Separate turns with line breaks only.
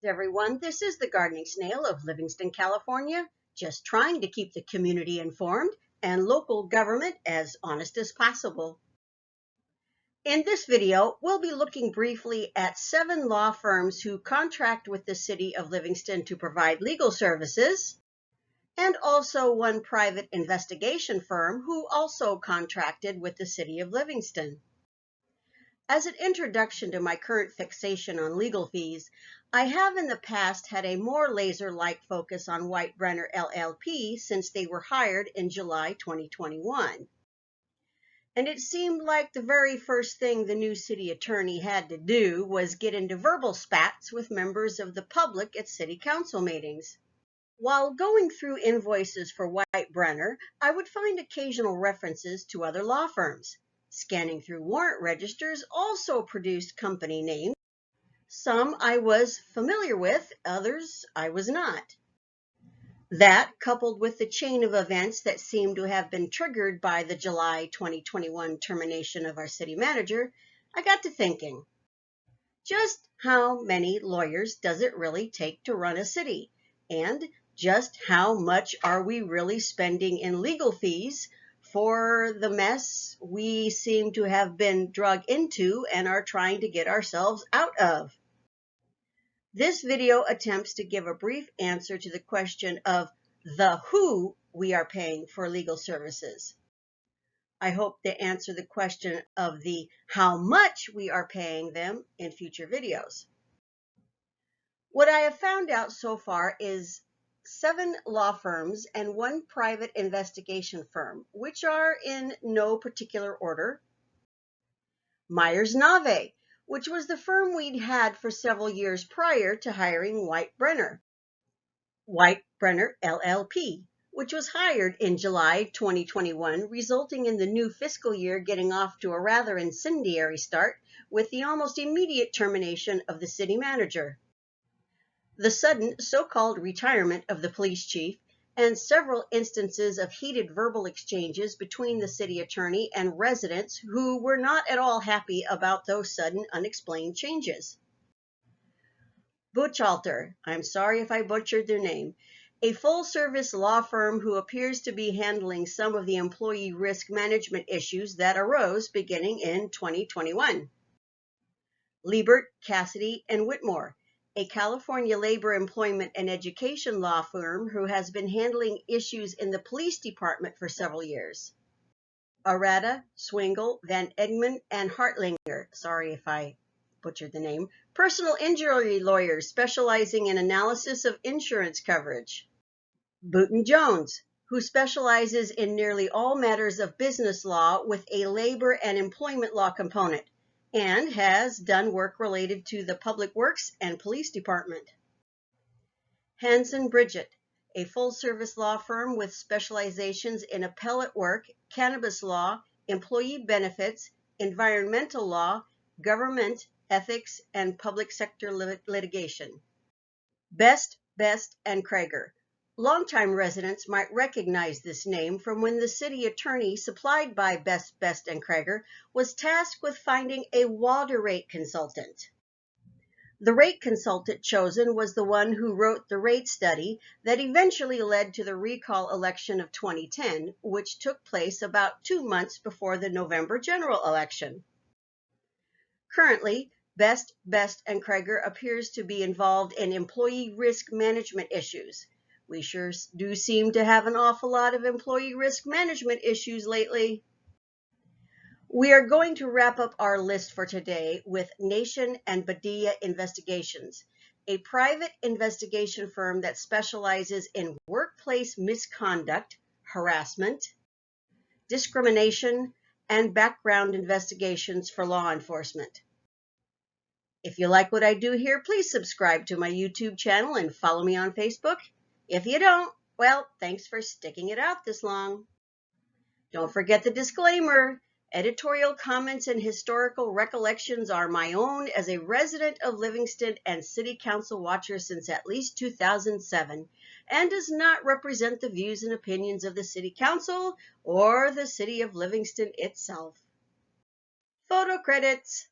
Everyone, this is the Gardening Snail of Livingston, California, just trying to keep the community informed and local government as honest as possible. In this video, we'll be looking briefly at 7 law firms who contract with the City of Livingston to provide legal services, and also one private investigation firm who also contracted with the City of Livingston. As an introduction to my current fixation on legal fees, I have in the past had a more laser-like focus on Brenner LLP since they were hired in July 2021. And it seemed like the very first thing the new city attorney had to do was get into verbal spats with members of the public at city council meetings. While going through invoices for Brenner, I would find occasional references to other law firms. Scanning through warrant registers also produced company names. Some I was familiar with, others I was not. That, coupled with the chain of events that seemed to have been triggered by the July 2021 termination of our city manager, I got to thinking, just how many lawyers does it really take to run a city? And just how much are we really spending in legal fees for the mess we seem to have been drug into and are trying to get ourselves out of? This video attempts to give a brief answer to the question of the who we are paying for legal services. I hope to answer the question of the how much we are paying them in future videos. What I have found out so far is 7 law firms and 1 private investigation firm, which are in no particular order. Myers-Nave, which was the firm we'd had for several years prior to hiring Brenner. Brenner LLP, which was hired in July 2021, resulting in the new fiscal year getting off to a rather incendiary start with the almost immediate termination of the city manager, the sudden so-called retirement of the police chief, and several instances of heated verbal exchanges between the city attorney and residents who were not at all happy about those sudden unexplained changes. Buchalter, I'm sorry if I butchered their name, a full-service law firm who appears to be handling some of the employee risk management issues that arose beginning in 2021. Liebert, Cassidy, and Whitmore, a California labor, employment, and education law firm who has been handling issues in the police department for several years. Arata, Swingle, Van Egmond, and Hartlinger, sorry if I butchered the name, personal injury lawyers specializing in analysis of insurance coverage. Booton Jones, who specializes in nearly all matters of business law with a labor and employment law component, and has done work related to the Public Works and Police Department. Hanson Bridget, a full-service law firm with specializations in appellate work, cannabis law, employee benefits, environmental law, government, ethics, and public sector litigation. Best, and Krager. Longtime residents might recognize this name from when the city attorney supplied by Best, and Krager was tasked with finding a water rate consultant. The rate consultant chosen was the one who wrote the rate study that eventually led to the recall election of 2010, which took place about 2 months before the November general election. Currently, Best, and Krager appears to be involved in employee risk management issues. We sure do seem to have an awful lot of employee risk management issues lately. We are going to wrap up our list for today with Nation and Badia Investigations, a private investigation firm that specializes in workplace misconduct, harassment, discrimination, and background investigations for law enforcement. If you like what I do here, please subscribe to my YouTube channel and follow me on Facebook. If you don't, well, thanks for sticking it out this long. Don't forget the disclaimer. Editorial comments and historical recollections are my own as a resident of Livingston and City Council watcher since at least 2007, and does not represent the views and opinions of the City Council or the City of Livingston itself. Photo credits.